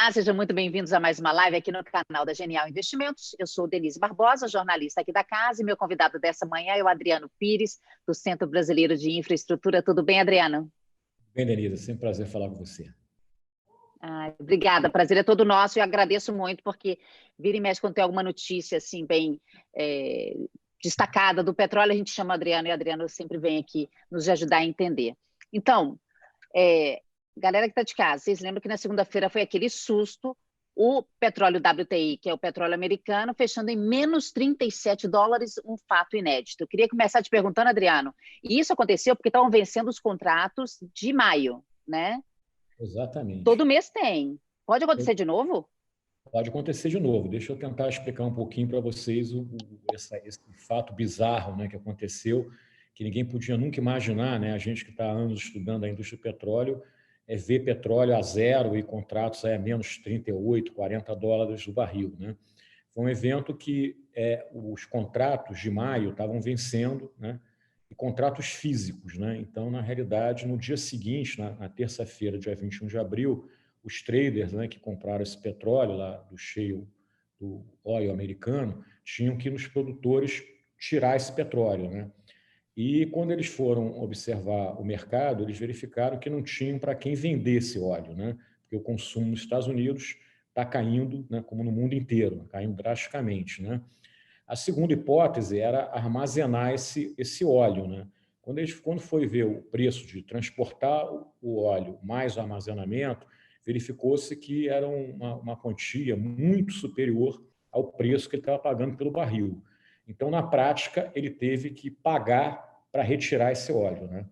Olá, sejam muito bem-vindos a mais uma live aqui no canal da Genial Investimentos. Eu sou Denise Barbosa, jornalista aqui da casa, e meu convidado dessa manhã é o Adriano Pires, do Centro Brasileiro de Infraestrutura. Tudo bem, Adriano? Bem, Denise, sempre um prazer falar com você. Obrigada, prazer é todo nosso e agradeço muito, porque vira e mexe quando tem alguma notícia assim bem destacada do petróleo, a gente chama o Adriano e o Adriano sempre vem aqui nos ajudar a entender. Então, galera que está de casa, vocês lembram que na segunda-feira foi aquele susto, o petróleo WTI, que é o petróleo americano, fechando em menos $37, um fato inédito. Eu queria começar te perguntando, Adriano, e isso aconteceu porque estavam vencendo os contratos de maio, né? Exatamente. Todo mês tem. Pode acontecer de novo? Pode acontecer de novo. Deixa eu tentar explicar um pouquinho para vocês esse fato bizarro, né, que aconteceu, que ninguém podia nunca imaginar, né? A gente que está há anos estudando a indústria do petróleo, ver petróleo a zero e contratos a menos 38, 40 dólares o barril, né? Foi um evento que os contratos de maio estavam vencendo, né? E contratos físicos, né? Então, na realidade, no dia seguinte, na terça-feira, dia 21 de abril, os traders, né, que compraram esse petróleo lá do shale, do óleo americano, tinham que ir nos produtores tirar esse petróleo, né? E quando eles foram observar o mercado, eles verificaram que não tinham para quem vender esse óleo, né? Porque o consumo nos Estados Unidos está caindo, né, como no mundo inteiro, caindo drasticamente, né? A segunda hipótese era armazenar esse óleo, né? Quando foi ver o preço de transportar o óleo mais o armazenamento, verificou-se que era uma quantia muito superior ao preço que ele estava pagando pelo barril. Então, na prática, ele teve que pagar para retirar esse óleo, né?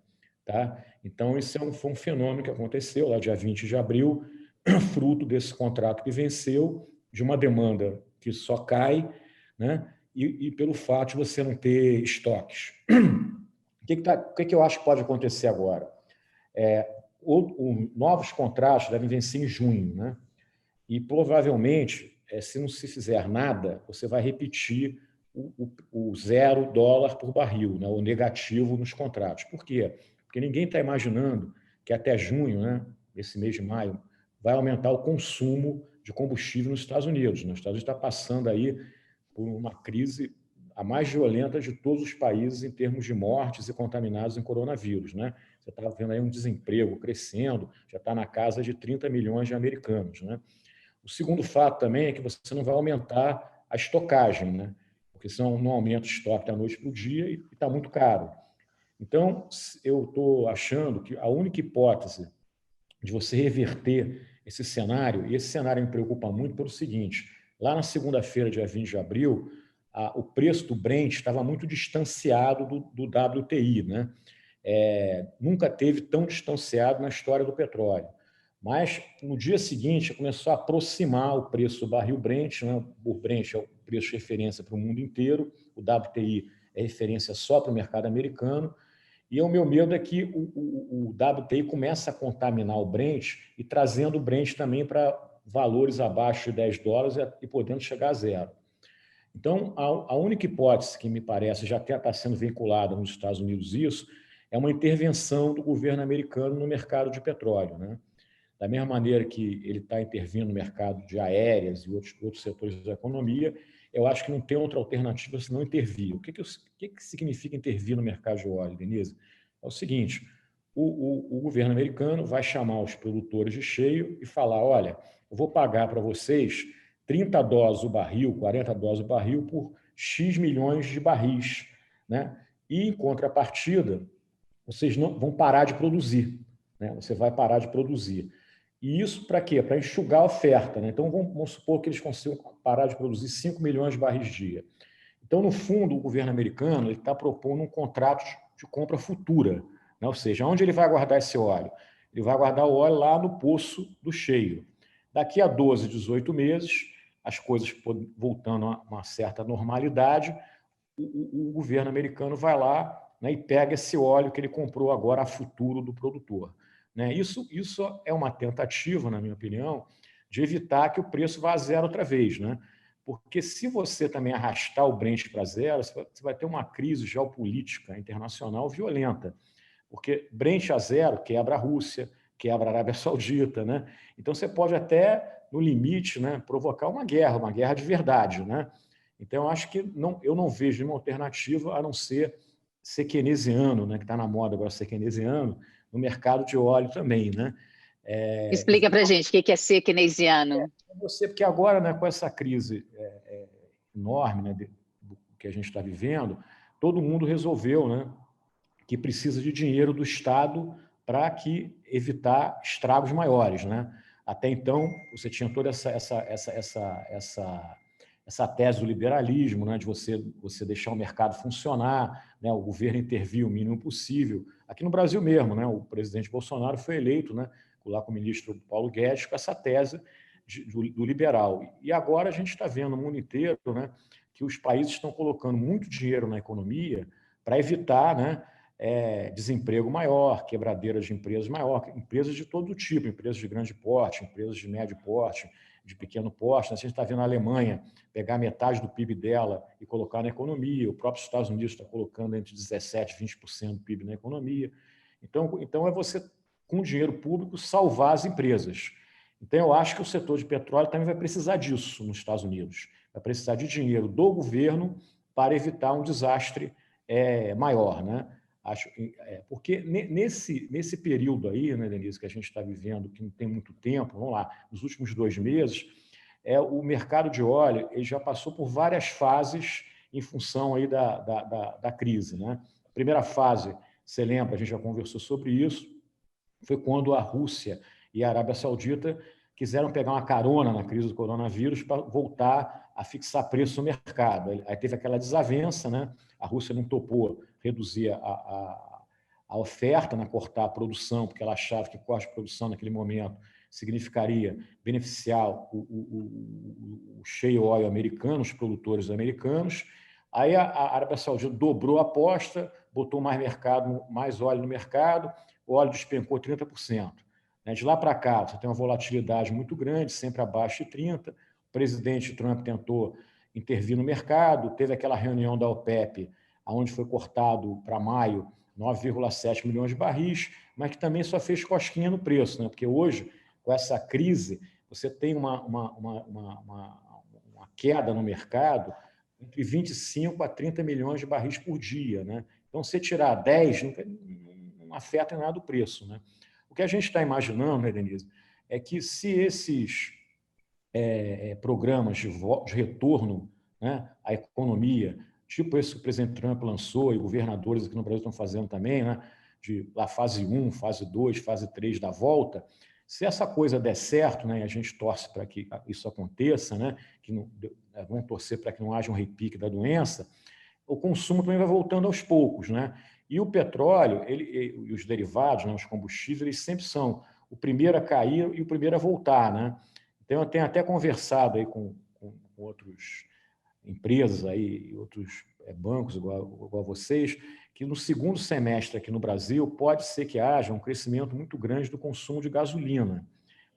Tá? Então, isso foi um fenômeno que aconteceu lá dia 20 de abril, fruto desse contrato que venceu, de uma demanda que só cai, né? E pelo fato de você não ter estoques. O que eu acho que pode acontecer agora? Novos contratos devem vencer em junho, né? E provavelmente, se não se fizer nada, você vai repetir o $0 por barril, né? O negativo nos contratos. Por quê? Porque ninguém está imaginando que até junho, né, esse mês de maio, vai aumentar o consumo de combustível nos Estados Unidos, né? Os Estados Unidos está passando aí por uma crise a mais violenta de todos os países em termos de mortes e contaminados em coronavírus, né? Você está vendo aí um desemprego crescendo, já está na casa de 30 milhões de americanos, né? O segundo fato também é que você não vai aumentar a estocagem, né? Porque senão não aumenta o estoque da noite para o dia e está muito caro. Então, eu estou achando que a única hipótese de você reverter esse cenário, e esse cenário me preocupa muito pelo seguinte: lá na segunda-feira, dia 20 de abril, o preço do Brent estava muito distanciado do WTI, né? Nunca teve tão distanciado na história do petróleo. Mas, no dia seguinte, começou a aproximar o preço do barril Brent, né? O Brent é o preço de referência para o mundo inteiro, o WTI é referência só para o mercado americano, e o meu medo é que o WTI comece a contaminar o Brent e trazendo o Brent também para valores abaixo de $10 e podendo chegar a zero. Então, a única hipótese que me parece já até está sendo vinculada nos Estados Unidos isso é uma intervenção do governo americano no mercado de petróleo, né? Da mesma maneira que ele está intervindo no mercado de aéreas e outros setores da economia, eu acho que não tem outra alternativa senão intervir. O que significa intervir no mercado de óleo, Denise? É o seguinte: o governo americano vai chamar os produtores de shale e falar: olha, eu vou pagar para vocês $30 o barril, $40 o barril por X milhões de barris, né? E, em contrapartida, vocês não vão parar de produzir, né? Você vai parar de produzir. E isso para quê? Para enxugar a oferta, né? Então, vamos supor que eles consigam parar de produzir 5 milhões de barris dia. Então, no fundo, o governo americano está propondo um contrato de compra futura, né? Ou seja, onde ele vai guardar esse óleo? Ele vai guardar o óleo lá no poço do shale. Daqui a 12, 18 meses, as coisas voltando a uma certa normalidade, o governo americano vai lá, né, e pega esse óleo que ele comprou agora a futuro do produtor, né? Isso é uma tentativa, na minha opinião, de evitar que o preço vá a zero outra vez, né? Porque se você também arrastar o Brent para zero, você vai ter uma crise geopolítica internacional violenta, porque Brent a zero quebra a Rússia, quebra a Arábia Saudita, né? Então você pode até no limite, né, provocar uma guerra de verdade, né? Então, eu acho que eu não vejo nenhuma alternativa a não ser keynesiano, né, que está na moda agora ser keynesiano, no mercado de óleo também, né? Explica para a gente o que é ser keynesiano. Porque agora, né, com essa crise enorme, né, do que a gente está vivendo, todo mundo resolveu, né, que precisa de dinheiro do Estado para evitar estragos maiores, né? Até então, você tinha toda essa tese do liberalismo, né, de você deixar o mercado funcionar, né, o governo intervir o mínimo possível. Aqui no Brasil mesmo, né, o presidente Bolsonaro foi eleito, né, lá com o ministro Paulo Guedes, com essa tese do liberal. E agora a gente está vendo no mundo inteiro, né, que os países estão colocando muito dinheiro na economia para evitar, né, desemprego maior, quebradeira de empresas maior, empresas de todo tipo, empresas de grande porte, empresas de médio porte, de pequeno porte. A gente está vendo a Alemanha pegar metade do PIB dela e colocar na economia, o próprio Estados Unidos está colocando entre 17% e 20% do PIB na economia. Então é você, com dinheiro público, salvar as empresas. Então eu acho que o setor de petróleo também vai precisar disso nos Estados Unidos, vai precisar de dinheiro do governo para evitar um desastre maior, né? Porque nesse período aí, né, Denise, que a gente está vivendo, que não tem muito tempo, vamos lá, nos últimos 2 meses, o mercado de óleo ele já passou por várias fases em função aí da crise, né? A primeira fase, você lembra, a gente já conversou sobre isso, foi quando a Rússia e a Arábia Saudita quiseram pegar uma carona na crise do coronavírus para voltar a fixar preço no mercado. Aí teve aquela desavença, né? A Rússia não topou reduzir a oferta, né? Cortar a produção, porque ela achava que corte de produção naquele momento significaria beneficiar o shale oil americano, os produtores americanos. Aí a Arábia Saudita dobrou a aposta, botou mais óleo no mercado, o óleo despencou 30%. De lá para cá, você tem uma volatilidade muito grande, sempre abaixo de 30%. O presidente Trump tentou intervir no mercado, teve aquela reunião da OPEP, onde foi cortado para maio 9,7 milhões de barris, mas que também só fez cosquinha no preço, né? Porque hoje, com essa crise, você tem uma queda no mercado entre 25 a 30 milhões de barris por dia, né? Então, se tirar 10, não afeta em nada o preço, né? O que a gente está imaginando, né, Denise, é que se esses programas de retorno, né, à economia, tipo esse que o presidente Trump lançou e governadores aqui no Brasil estão fazendo também, né, de lá fase 1, fase 2, fase 3 da volta, se essa coisa der certo, né, e a gente torce para que isso aconteça, né, vamos torcer para que não haja um repique da doença, o consumo também vai voltando aos poucos, né? E o petróleo, e os derivados, né, os combustíveis, eles sempre são o primeiro a cair e o primeiro a voltar, né? Então, eu tenho até conversado aí com outras empresas aí, outros bancos igual a vocês, que no segundo semestre aqui no Brasil pode ser que haja um crescimento muito grande do consumo de gasolina.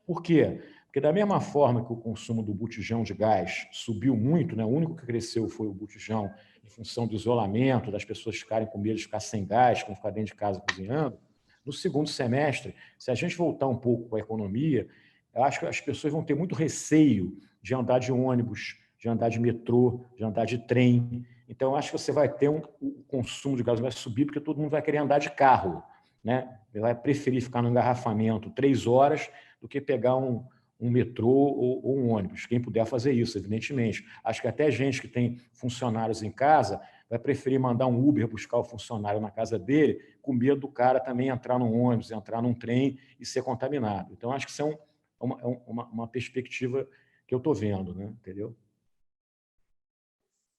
Por quê? Porque da mesma forma que o consumo do botijão de gás subiu muito, né? O único que cresceu foi o botijão em função do isolamento, das pessoas ficarem com medo de ficar sem gás, como ficar dentro de casa cozinhando. No segundo semestre, se a gente voltar um pouco com a economia, eu acho que as pessoas vão ter muito receio de andar de ônibus, de andar de metrô, de andar de trem. Então, eu acho que você vai ter o consumo de gás vai subir porque todo mundo vai querer andar de carro, né? Ele vai preferir ficar no engarrafamento 3 horas do que pegar um metrô ou um ônibus. Quem puder fazer isso, evidentemente. Acho que até gente que tem funcionários em casa vai preferir mandar um Uber buscar o funcionário na casa dele, com medo do cara também entrar num ônibus, entrar num trem e ser contaminado. Então, acho que isso é uma perspectiva que eu estou vendo, né? Entendeu?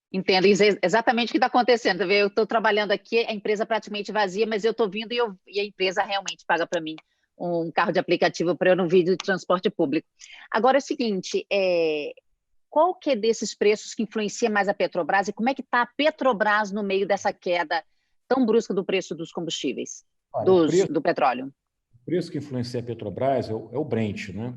Entendo exatamente o que está acontecendo. Eu estou trabalhando aqui, a empresa praticamente vazia, mas eu estou vindo e a empresa realmente paga para mim um carro de aplicativo para eu não vir de transporte público. Agora é o seguinte, qual que é desses preços que influencia mais a Petrobras e como é que está a Petrobras no meio dessa queda tão brusca do preço dos combustíveis, do petróleo? O preço que influencia a Petrobras é o Brent, né?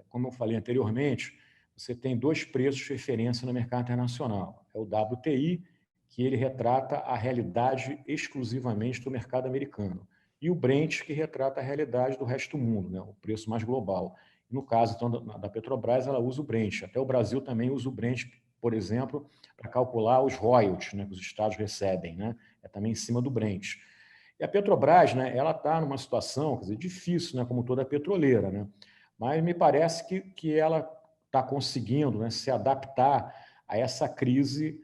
Como eu falei anteriormente, você tem 2 preços de referência no mercado internacional. É o WTI, que ele retrata a realidade exclusivamente do mercado americano, e o Brent, que retrata a realidade do resto do mundo, né? O preço mais global. No caso então, da Petrobras, ela usa o Brent. Até o Brasil também usa o Brent, por exemplo, para calcular os royalties, né, que os estados recebem, né? É também em cima do Brent. E a Petrobras, né, ela está numa situação, quer dizer, difícil, né, como toda petroleira, né? Mas me parece que ela está conseguindo, né, se adaptar a essa crise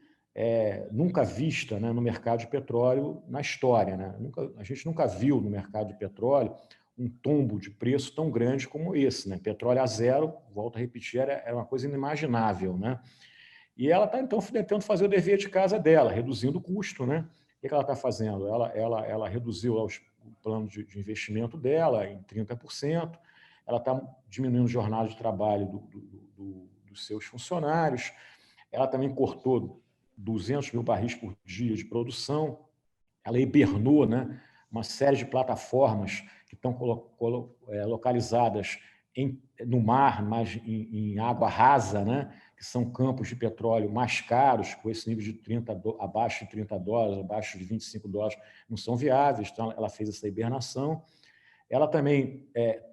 nunca vista, né, no mercado de petróleo na história, né? A gente nunca viu no mercado de petróleo um tombo de preço tão grande como esse, né? Petróleo a zero, volto a repetir, era uma coisa inimaginável, né? E ela está, então, tentando fazer o dever de casa dela, reduzindo o custo, né? O que ela está fazendo? Ela reduziu o plano de investimento dela em 30%, ela está diminuindo a jornada de trabalho dos seus funcionários, ela também cortou 200 mil barris por dia de produção, ela hibernou, né, uma série de plataformas que estão localizadas no mar, mas em água rasa, né, que são campos de petróleo mais caros, com esse nível de abaixo de $30, abaixo de $25, não são viáveis, então ela fez essa hibernação. Ela também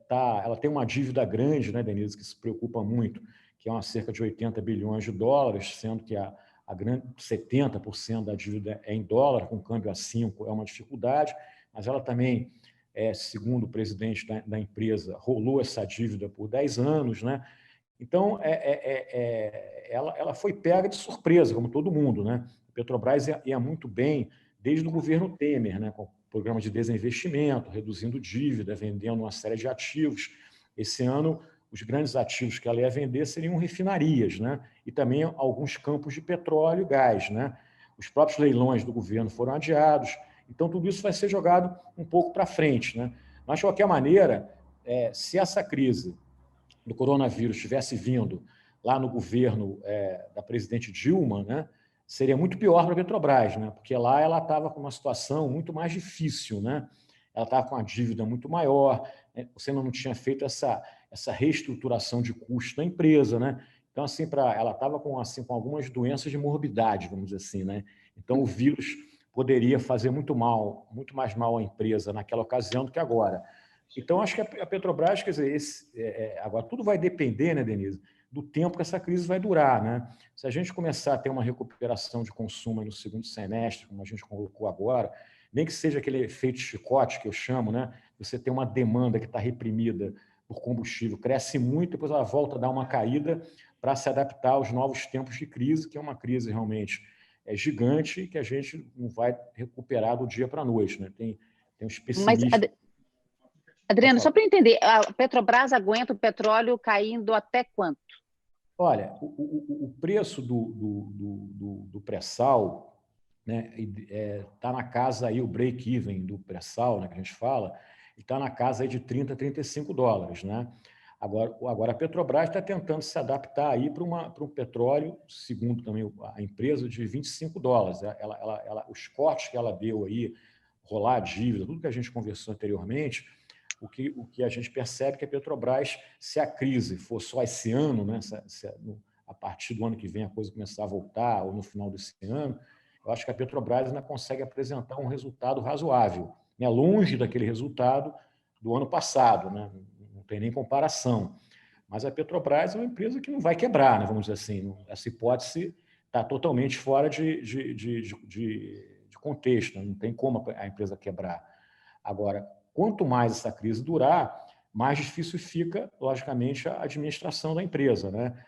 ela tem uma dívida grande, né, Denise, que se preocupa muito, que é cerca de 80 bilhões de dólares, sendo que a grande 70% da dívida é em dólar, com câmbio a 5 é uma dificuldade, mas ela também, segundo o presidente da empresa, rolou essa dívida por 10 anos, né? Então, ela foi pega de surpresa, como todo mundo, né? A Petrobras ia muito bem desde o governo Temer, né? Com o programa de desinvestimento, reduzindo dívida, vendendo uma série de ativos. Esse ano, os grandes ativos que ela ia vender seriam refinarias, né? E também alguns campos de petróleo e gás, né? Os próprios leilões do governo foram adiados. Então, tudo isso vai ser jogado um pouco para frente, né? Mas, de qualquer maneira, se essa crise do coronavírus tivesse vindo lá no governo da presidente Dilma, né, seria muito pior para a Petrobras, né, porque lá ela estava com uma situação muito mais difícil, né? Ela estava com uma dívida muito maior, né, você não tinha feito essa reestruturação de custo da empresa, né? Então, assim, ela estava com algumas doenças de morbidade, vamos dizer assim, né? Então, o vírus poderia fazer muito mais mal à empresa naquela ocasião do que agora. Então, acho que a Petrobras, quer dizer, agora tudo vai depender, né, Denise, do tempo que essa crise vai durar, né? Se a gente começar a ter uma recuperação de consumo no segundo semestre, como a gente colocou agora, nem que seja aquele efeito chicote que eu chamo, né? Você tem uma demanda que está reprimida por combustível, cresce muito, depois ela volta a dar uma caída para se adaptar aos novos tempos de crise, que é uma crise realmente gigante e que a gente não vai recuperar do dia para a noite, né? Tem uns Mas, pessimistas. Adriano, só para entender, a Petrobras aguenta o petróleo caindo até quanto? Olha, o preço do pré-sal, né, está na casa aí, o break-even do pré-sal, né, que a gente fala, está na casa aí de $30-35, né? Agora a Petrobras está tentando se adaptar aí para um petróleo, segundo também a empresa, de $25. Os cortes que ela deu aí, rolar a dívida, tudo que a gente conversou anteriormente, o que a gente percebe que a Petrobras, se a crise for só esse ano, né, a partir do ano que vem a coisa começar a voltar, ou no final desse ano, eu acho que a Petrobras ainda consegue apresentar um resultado razoável, né, longe daquele resultado do ano passado, né, não tem nem comparação. Mas a Petrobras é uma empresa que não vai quebrar, né, vamos dizer assim, essa hipótese está totalmente fora de contexto, né, não tem como a empresa quebrar. Agora, quanto mais essa crise durar, mais difícil fica, logicamente, a administração da empresa, né?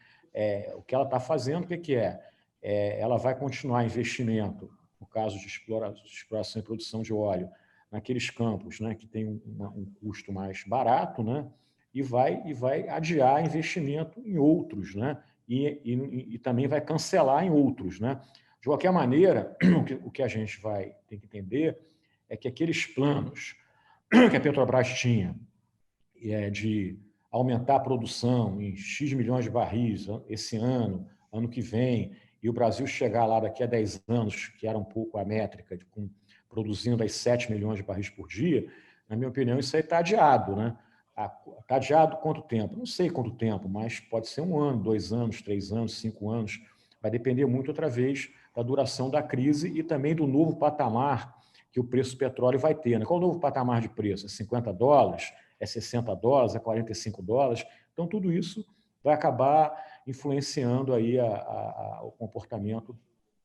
O que ela está fazendo, o que é? Ela vai continuar investimento, no caso de exploração e produção de óleo, naqueles campos, né, que tem um custo mais barato, né? E vai adiar investimento em outros, né? E também vai cancelar em outros, né? De qualquer maneira, o que a gente vai ter que entender é que aqueles planos que a Petrobras tinha de aumentar a produção em X milhões de barris esse ano que vem, e o Brasil chegar lá daqui a 10 anos, que era um pouco a métrica, produzindo aí 7 milhões de barris por dia, na minha opinião, isso aí está adiado, né? Está adiado quanto tempo? Não sei quanto tempo, mas pode ser 1 ano, 2 anos, 3 anos, 5 anos. Vai depender muito, outra vez, da duração da crise e também do novo patamar que o preço do petróleo vai ter, né? Qual o novo patamar de preço? É $50? É $60? É $45? Então, tudo isso vai acabar influenciando aí o comportamento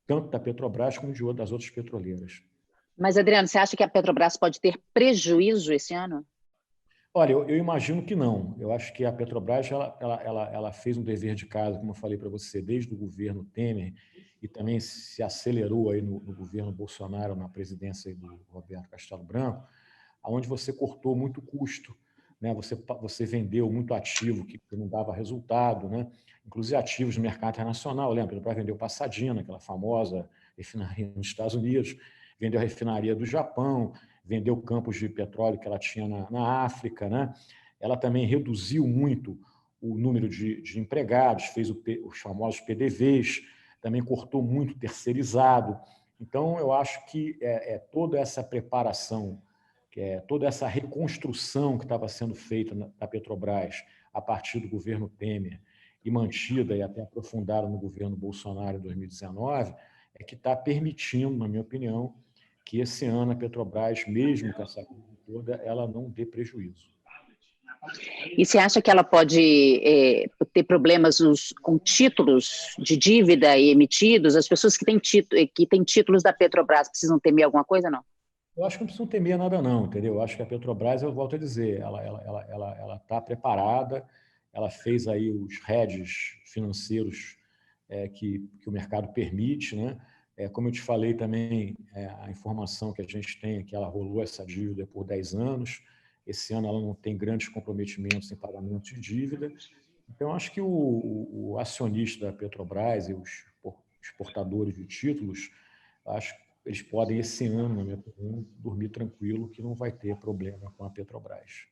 tanto da Petrobras como das outras petroleiras. Mas, Adriano, você acha que a Petrobras pode ter prejuízo esse ano? Olha, eu imagino que não. Eu acho que a Petrobras ela fez um dever de casa, como eu falei para você, desde o governo Temer, e também se acelerou aí no governo Bolsonaro, na presidência do Roberto Castelo Branco, onde você cortou muito custo, né? Você vendeu muito ativo que não dava resultado, né? Inclusive ativos no mercado internacional. Lembra? A Petrobras vendeu Passadina, aquela famosa refinaria nos Estados Unidos, vendeu a refinaria do Japão, vendeu campos de petróleo que ela tinha na África, né? Ela também reduziu muito o número de empregados, fez os famosos PDVs, também cortou muito terceirizado. Então, eu acho que toda essa preparação, toda essa reconstrução que estava sendo feita na Petrobras a partir do governo Temer e mantida e até aprofundada no governo Bolsonaro em 2019, é que está permitindo, na minha opinião, que esse ano a Petrobras, mesmo com essa crise toda, ela não dê prejuízo. E você acha que ela pode ter problemas com títulos de dívida emitidos? As pessoas que têm títulos da Petrobras precisam temer alguma coisa, não? Eu acho que não precisam temer nada, não, entendeu? Eu acho que a Petrobras, eu volto a dizer, ela está preparada, ela fez aí os hedges financeiros que o mercado permite, né? Como eu te falei também, a informação que a gente tem é que ela rolou essa dívida por 10 anos. Esse ano ela não tem grandes comprometimentos em pagamento de dívida. Então, acho que o acionista da Petrobras e os exportadores de títulos, acho que eles podem, esse ano, na minha opinião, dormir tranquilo, que não vai ter problema com a Petrobras.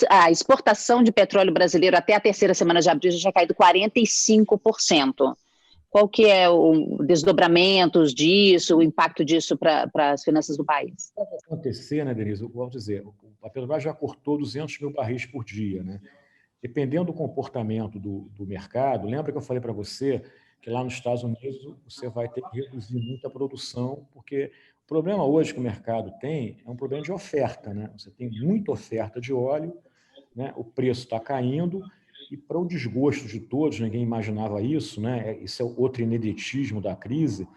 A exportação de petróleo brasileiro até a terceira semana de abril já tinha caído 45%. Qual que é o desdobramento disso, o impacto disso para as finanças do país? Pode acontecer, né, Denise? Eu vou dizer, a Petrobras já cortou 200 mil barris por dia, né? Dependendo do comportamento do mercado, lembra que eu falei para você que lá nos Estados Unidos você vai ter que reduzir muito a produção, porque o problema hoje que o mercado tem é um problema de oferta, né? Você tem muita oferta de óleo, né? O preço está caindo, e para o desgosto de todos, ninguém imaginava isso, né? Isso é outro ineditismo da crise,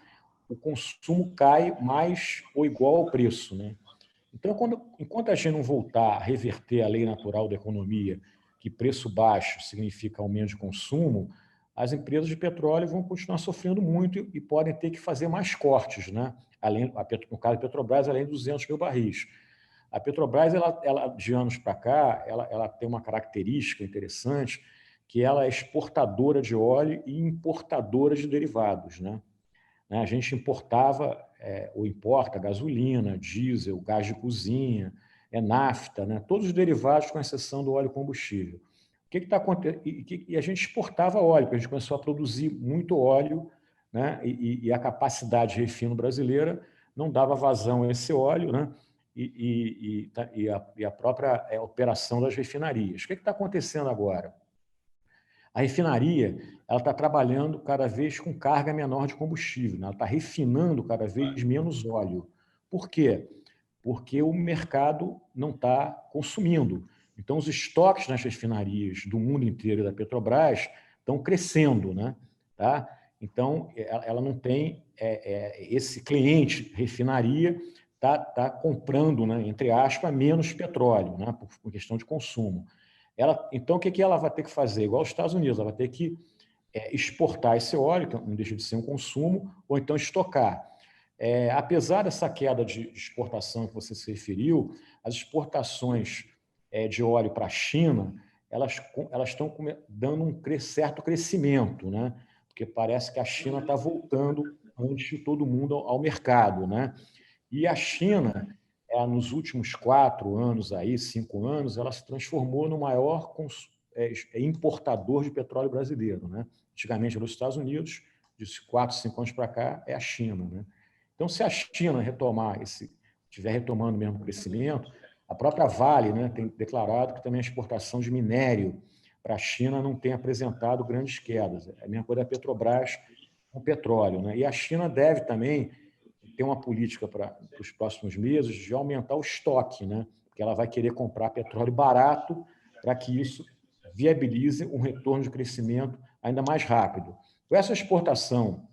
o consumo cai mais ou igual ao preço, né? Então, enquanto a gente não voltar a reverter a lei natural da economia, que preço baixo significa aumento de consumo, as empresas de petróleo vão continuar sofrendo muito e podem ter que fazer mais cortes, né? No caso da Petrobras, além de 200 mil barris. A Petrobras, de anos para cá, ela tem uma característica interessante, que ela é exportadora de óleo e importadora de derivados, né? A gente importava ou importa gasolina, diesel, gás de cozinha, nafta, né? Todos os derivados, com exceção do óleo combustível. O que está acontecendo? E a gente exportava óleo, porque a gente começou a produzir muito óleo, né? E a capacidade de refino brasileira não dava vazão a esse óleo, né? E a própria operação das refinarias. O que está acontecendo agora? A refinaria está trabalhando cada vez com carga menor de combustível, né? Ela está refinando cada vez menos óleo. Por quê? Porque o mercado não está consumindo. Então, os estoques nas refinarias do mundo inteiro da Petrobras estão crescendo, né? Tá? Então, ela não tem esse cliente refinaria está comprando, né, entre aspas, menos petróleo, né, por questão de consumo. Então, o que ela vai ter que fazer? Igual os Estados Unidos, ela vai ter que exportar esse óleo, que não deixa de ser um consumo, ou então estocar. Apesar dessa queda de exportação que você se referiu, as exportações de óleo para a China, elas estão dando um certo crescimento, né? Porque parece que a China está voltando antes de todo mundo ao mercado, né? E a China, nos últimos 4 anos, 5 anos, ela se transformou no maior importador de petróleo brasileiro, né? Antigamente era os Estados Unidos, de 4, 5 anos para cá é a China, né? Então, se a China estiver retomando mesmo o crescimento, a própria Vale, né, tem declarado que também a exportação de minério para a China não tem apresentado grandes quedas. É a mesma coisa da Petrobras com o petróleo, né? E a China deve também ter uma política para os próximos meses de aumentar o estoque, né? Porque ela vai querer comprar petróleo barato para que isso viabilize um retorno de crescimento ainda mais rápido. Com essa exportação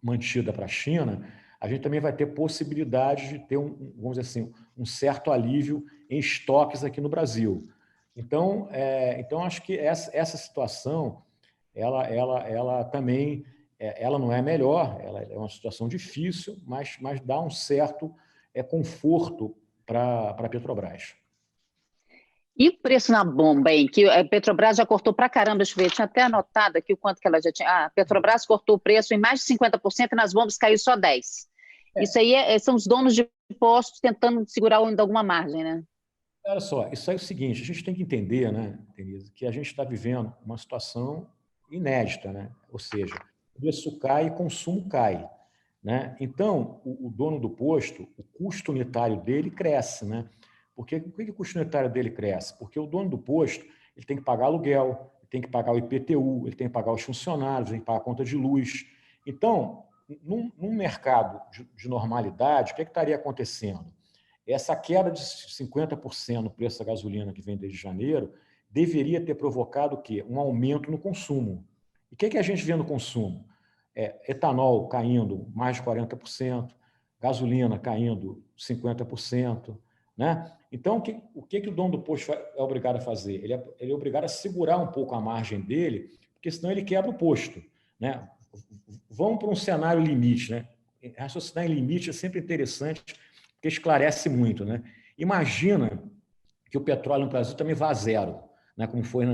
mantida para a China, a gente também vai ter possibilidade de ter, vamos dizer assim, um certo alívio em estoques aqui no Brasil. Então, acho que essa situação, ela também, ela não é melhor, ela é uma situação difícil, mas dá um certo conforto para a Petrobras. E o preço na bomba, hein? Que a Petrobras já cortou pra caramba, deixa eu ver, tinha até anotado aqui o quanto que ela já tinha. A Petrobras cortou o preço em mais de 50% e nas bombas caiu só 10%. Isso aí são os donos de postos tentando segurar ainda alguma margem, né? Olha só, isso aí é o seguinte, a gente tem que entender, né, Denise, que a gente está vivendo uma situação inédita, né? Ou seja, o preço cai e o consumo cai, né? Então, o dono do posto, o custo unitário dele cresce, né? Por que o custo unitário dele cresce? Porque o dono do posto ele tem que pagar aluguel, ele tem que pagar o IPTU, ele tem que pagar os funcionários, ele tem que pagar a conta de luz. Então, num mercado de normalidade, o que estaria acontecendo? Essa queda de 50% no preço da gasolina que vem desde janeiro deveria ter provocado o quê? Um aumento no consumo. E o que a gente vê no consumo? Etanol caindo mais de 40%, gasolina caindo 50%. Né? Então, o que o dono do posto é obrigado a fazer? Ele é obrigado a segurar um pouco a margem dele, porque senão ele quebra o posto. Né? Vamos para um cenário limite. Né? Raciocinar em limite é sempre interessante, porque esclarece muito. Né? Imagina que o petróleo no Brasil também vá a zero, né? Como foi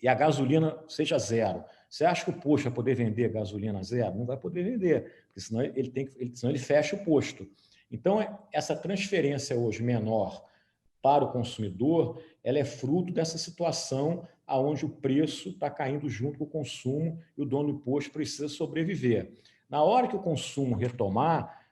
e a gasolina seja zero. Você acha que o posto vai poder vender gasolina a zero? Não vai poder vender, porque senão senão ele fecha o posto. Então, essa transferência hoje menor para o consumidor, ela é fruto dessa situação onde o preço está caindo junto com o consumo e o dono do posto precisa sobreviver. Na hora que o consumo retomar,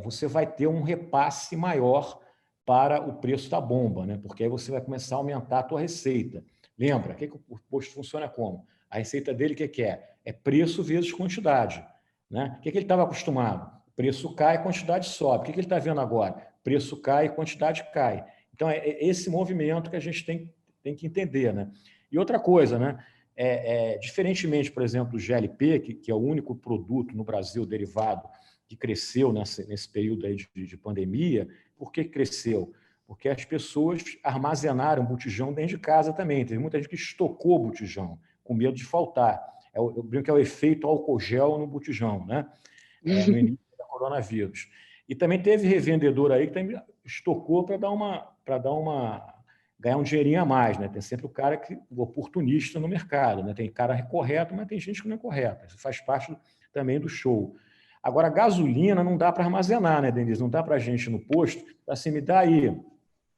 você vai ter um repasse maior para o preço da bomba, né? Porque aí você vai começar a aumentar a tua receita. Lembra, que o posto funciona como? A receita dele, o que é? É preço vezes quantidade. Né? O que ele estava acostumado? Preço cai, quantidade sobe. O que ele está vendo agora? Preço cai, quantidade cai. Então, é esse movimento que a gente tem que entender. Né? E outra coisa, né? Diferentemente, por exemplo, do GLP, que é o único produto no Brasil derivado que cresceu nesse período aí de pandemia. Por que cresceu? Porque as pessoas armazenaram botijão dentro de casa também. Teve muita gente que estocou botijão, com medo de faltar. Eu brinco que é o efeito álcool gel no botijão, né? No início do coronavírus. E também teve revendedor aí que também estocou para ganhar um dinheirinho a mais, né? Tem sempre o oportunista no mercado, né? Tem cara correto, mas tem gente que não é correta. Isso faz parte também do show. Agora, gasolina não dá para armazenar, né, Denise? Não dá para a gente no posto, assim, me dá aí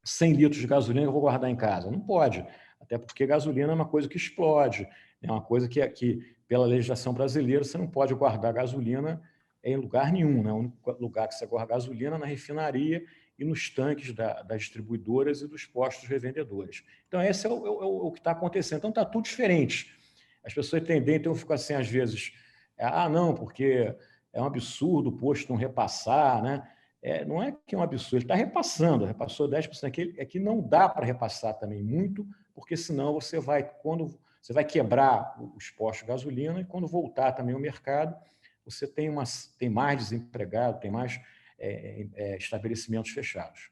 100 litros de gasolina que eu vou guardar em casa. Não pode, até porque gasolina é uma coisa que explode, é uma coisa que pela legislação brasileira, você não pode guardar gasolina em lugar nenhum. Né? O único lugar que você guarda gasolina é na refinaria e nos tanques das distribuidoras e dos postos revendedores. Então, esse é o que está acontecendo. Então, está tudo diferente. As pessoas tendem, então, ficam assim, às vezes, não, porque é um absurdo o posto não repassar, né? Não é que é um absurdo, ele está repassando, repassou 10%, é que não dá para repassar também muito, porque senão você vai quebrar os postos de gasolina e quando voltar também o mercado, você tem mais desempregado, tem mais estabelecimentos fechados.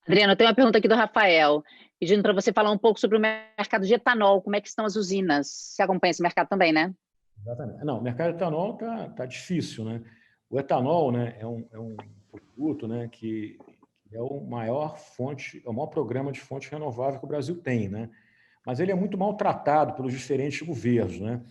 Adriano, tem uma pergunta aqui do Rafael, pedindo para você falar um pouco sobre o mercado de etanol, como é que estão as usinas? Você acompanha esse mercado também, né? Exatamente. Não, o mercado de etanol tá difícil, né? O etanol, né, é um produto, né, que é o maior programa de fonte renovável que o Brasil tem, né? Mas ele é muito maltratado pelos diferentes governos, né?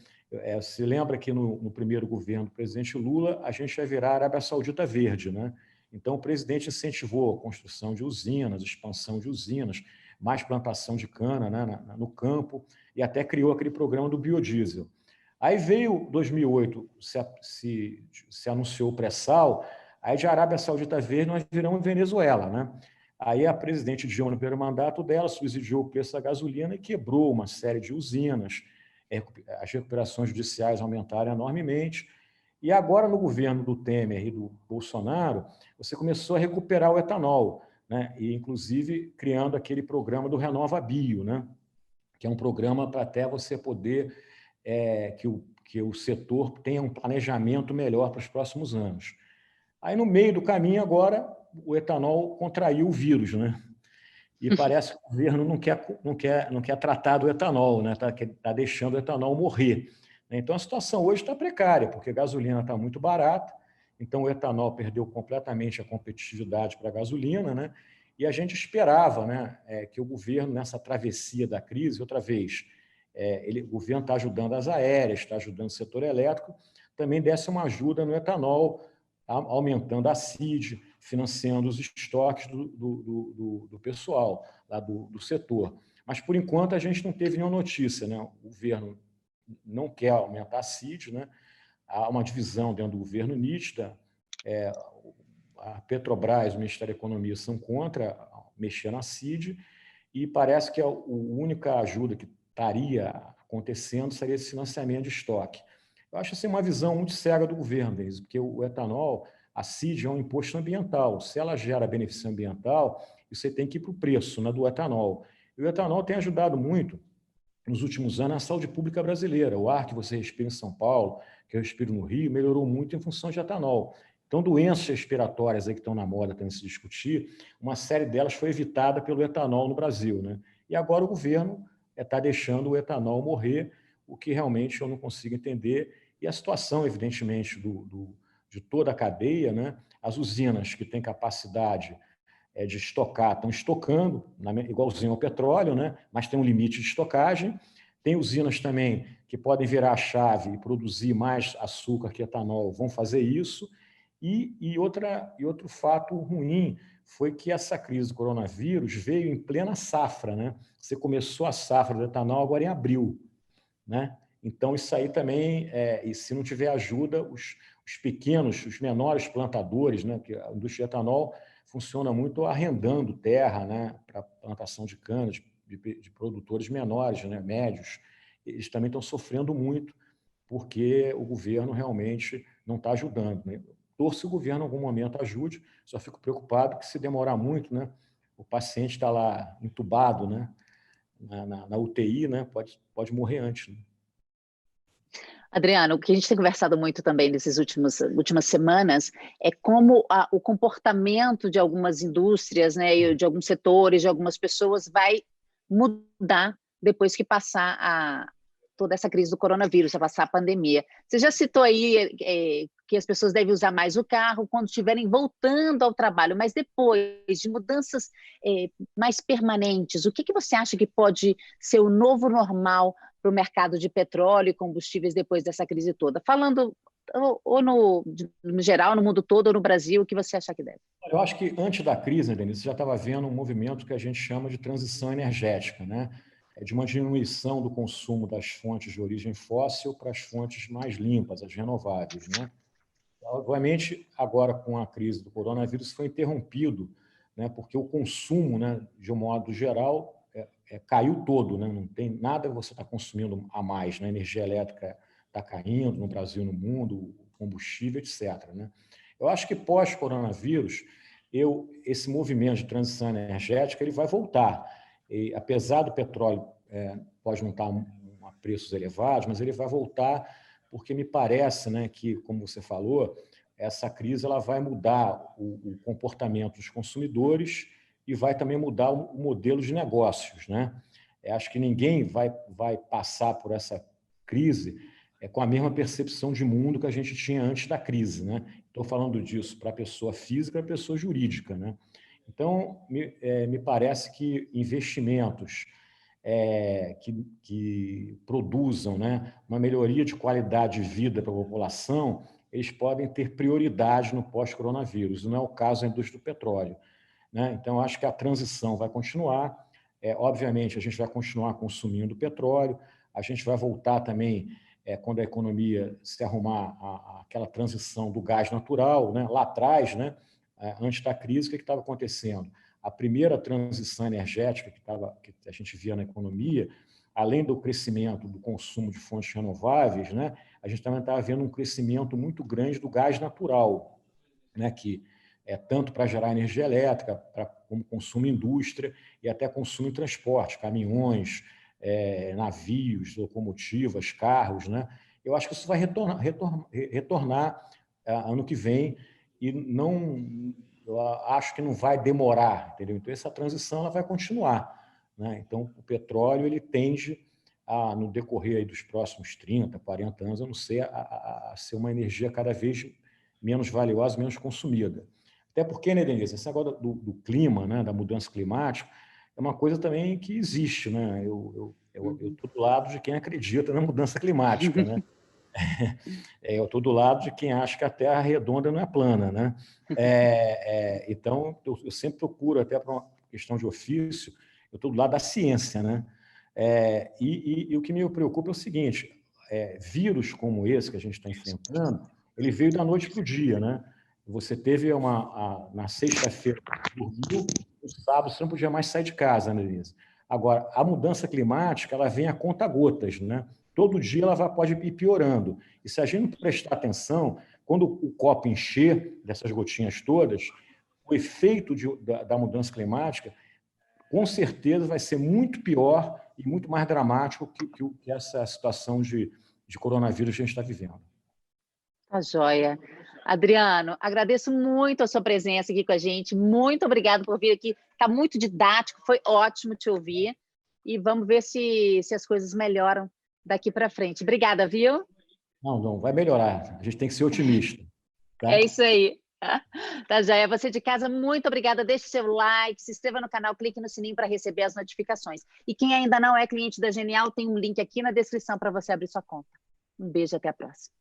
Se lembra que no primeiro governo do presidente Lula, a gente ia virar a Arábia Saudita verde, né? Então, o presidente incentivou a construção de usinas, expansão de usinas, mais plantação de cana, né, no campo, e até criou aquele programa do biodiesel. Aí veio 2008, se anunciou o pré-sal, aí de Arábia Saudita verde nós viramos Venezuela, né? Aí a presidente Dilma, no primeiro mandato dela, subsidiou o preço da gasolina e quebrou uma série de usinas, as recuperações judiciais aumentaram enormemente, e agora no governo do Temer e do Bolsonaro, você começou a recuperar o etanol, né? E, inclusive, criando aquele programa do Renova Bio, né? Que é um programa para até você poder que o setor tenha um planejamento melhor para os próximos anos. Aí, no meio do caminho, agora, o etanol contraiu o vírus, né? E parece que o governo não quer tratar do etanol, né? Tá deixando o etanol morrer. Então, a situação hoje está precária, porque a gasolina está muito barata, então o etanol perdeu completamente a competitividade para a gasolina, né? E a gente esperava, né, que o governo, nessa travessia da crise, outra vez, o governo está ajudando as aéreas, está ajudando o setor elétrico, também desse uma ajuda no etanol, aumentando a CID, financiando os estoques do pessoal lá do setor. Mas, por enquanto, a gente não teve nenhuma notícia, né? O governo não quer aumentar a CID, né? Há uma divisão dentro do governo nítida. A Petrobras, o Ministério da Economia, são contra mexer na CID e parece que a única ajuda que estaria acontecendo seria esse financiamento de estoque. Eu acho assim uma visão muito cega do governo, Denise, porque o etanol, a CID é um imposto ambiental. Se ela gera benefício ambiental, você tem que ir para o preço, né, do etanol. E o etanol tem ajudado muito nos últimos anos, a saúde pública brasileira. O ar que você respira em São Paulo, que eu respiro no Rio, melhorou muito em função de etanol. Então, doenças respiratórias aí que estão na moda também se discutir, uma série delas foi evitada pelo etanol no Brasil, né? E agora o governo está deixando o etanol morrer, o que realmente eu não consigo entender. E a situação, evidentemente, de toda a cadeia, né? As usinas que têm capacidade de estocar, estão estocando, igualzinho ao petróleo, né? Mas tem um limite de estocagem. Tem usinas também que podem virar a chave e produzir mais açúcar que etanol, vão fazer isso. E outro fato ruim foi que essa crise do coronavírus veio em plena safra, né? Você começou a safra do etanol agora em abril, né? Então, isso aí também, e se não tiver ajuda, os pequenos, os menores plantadores, né? Que a indústria de etanol funciona muito arrendando terra, né? Para plantação de cana, de produtores menores, né? Médios. Eles também estão sofrendo muito, porque o governo realmente não está ajudando, né? Torço que o governo em algum momento ajude, só fico preocupado que se demorar muito, né? O paciente está lá entubado, né? Na UTI, né? Pode morrer antes, né? Adriano, o que a gente tem conversado muito também nessas últimas semanas é como o comportamento de algumas indústrias, né, e de alguns setores, de algumas pessoas vai mudar depois que passar toda essa crise do coronavírus, passar a pandemia. Você já citou aí que as pessoas devem usar mais o carro quando estiverem voltando ao trabalho, mas depois de mudanças mais permanentes, o que você acha que pode ser o novo normal para o mercado de petróleo e combustíveis depois dessa crise toda? Falando ou no geral, no mundo todo, ou no Brasil, o que você acha que deve? Eu acho que antes da crise, né, Denise, você já estava vendo um movimento que a gente chama de transição energética, né? De uma diminuição do consumo das fontes de origem fóssil para as fontes mais limpas, as renováveis, né? Obviamente, agora com a crise do coronavírus foi interrompido, né? Porque o consumo, né, de um modo geral, caiu todo, né? Não tem nada que você está consumindo a mais, né? A energia elétrica está caindo no Brasil, no mundo, combustível, etc., né? Eu acho que pós-coronavírus, esse movimento de transição energética ele vai voltar. E, apesar do petróleo pode não estar a preços elevados, mas ele vai voltar porque me parece, né, que, como você falou, essa crise ela vai mudar o comportamento dos consumidores e vai também mudar o modelo de negócios, né? Acho que ninguém vai passar por essa crise com a mesma percepção de mundo que a gente tinha antes da crise, né? Estou falando disso para a pessoa física e a pessoa jurídica, né? Então, me parece que investimentos que produzam, né, uma melhoria de qualidade de vida para a população, eles podem ter prioridade no pós-coronavírus. Não é o caso da indústria do petróleo, né? Então, acho que a transição vai continuar. Obviamente, a gente vai continuar consumindo petróleo, a gente vai voltar também, quando a economia se arrumar, aquela transição do gás natural, né? Lá atrás, né? Antes da crise, o que estava acontecendo? A primeira transição energética que a gente via na economia, além do crescimento do consumo de fontes renováveis, né? A gente também estava vendo um crescimento muito grande do gás natural, né? Que tanto para gerar energia elétrica, como consumo em indústria e até consumo em transporte, caminhões, navios, locomotivas, carros, né? Eu acho que isso vai retornar ano que vem e não, eu acho que não vai demorar, entendeu? Então, essa transição ela vai continuar, né? Então, o petróleo ele tende no decorrer aí dos próximos 30, 40 anos, eu não sei, a ser uma energia cada vez menos valiosa, menos consumida. Até porque, né, Denise, esse negócio do clima, né, da mudança climática, é uma coisa também que existe, né? Eu estou do lado de quem acredita na mudança climática, né? Eu estou do lado de quem acha que a Terra redonda não é plana, né? Então, eu sempre procuro, até para uma questão de ofício, eu estou do lado da ciência, né? E o que me preocupa é o seguinte, vírus como esse que a gente está enfrentando, ele veio da noite para o dia, né? Você teve na sexta-feira, dormiu, no sábado você não podia mais sair de casa, né, Denise? Agora, a mudança climática, ela vem a conta-gotas, né? Todo dia ela pode ir piorando. E se a gente não prestar atenção, quando o copo encher dessas gotinhas todas, o efeito da mudança climática, com certeza, vai ser muito pior e muito mais dramático que essa situação de coronavírus que a gente está vivendo. Tá joia. Adriano, agradeço muito a sua presença aqui com a gente. Muito obrigado por vir aqui. Está muito didático, foi ótimo te ouvir. E vamos ver se as coisas melhoram daqui para frente. Obrigada, viu? Não, vai melhorar. A gente tem que ser otimista. Tá? É isso aí. Tá joia. Você de casa, muito obrigada. Deixe seu like, se inscreva no canal, clique no sininho para receber as notificações. E quem ainda não é cliente da Genial, tem um link aqui na descrição para você abrir sua conta. Um beijo, até a próxima.